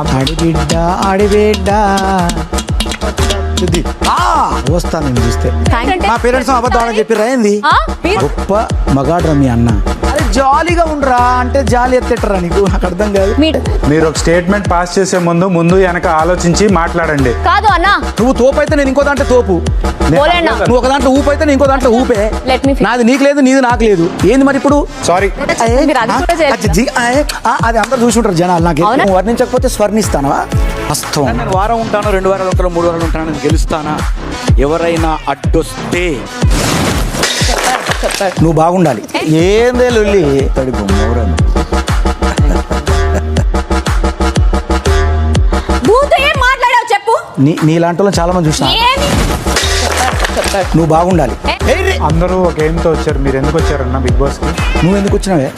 ఆడిబిడ్డ ఆడిబిడ్డ వస్తాను నేను చూస్తే. మా పేరెంట్స్ అబద్ధం ఆడని చెప్పి రాయింది. గొప్ప మగాడ్రా మీ అన్న. అరే జాలీగా ఉండరా అంటే జాలి ఎత్తేటరా నీకు నాకు అర్థం కాదు. మీరు ఒక స్టేట్మెంట్ పాస్ చేసే ముందు వెనక ఆలోచించి మాట్లాడండి. కాదు అన్న, నువ్వు తోపు అయితే నేను ఇంకో దాంట్లో తోపు, నువ్వు ఒక దాంట్లో ఊపు అయితే నేను ఇంకో దాంట్లో ఊపే. నాది నీకు లేదు, నీది నాకు లేదు. ఏంది మరి ఇప్పుడు? సారీ, అది అందరు చూసుంటారు జనాలు. నాకు వర్ణించకపోతే స్వర్ణిస్తానవా? వాస్తవం. నేను వారం ఉంటాను, 2 వారాలు ఉంటాను, 3 వారాలు ఉంటాను, నేను గెలుస్తానా? ఎవరైనా అడ్డొస్తే నువ్వు బాగుండాలి. ఏందే లొల్లి తడిపు మాట్లాడావు చెప్పు. నీలాంటి వాళ్ళని చాలా మంది చూసిన. నువ్వు బాగుండాలి. అందరూ ఒక ఎయిమ్తో వచ్చారు, మీరు ఎందుకు వచ్చారన్న బిగ్ బాస్ కి? నువ్వు ఎందుకు వచ్చినావే?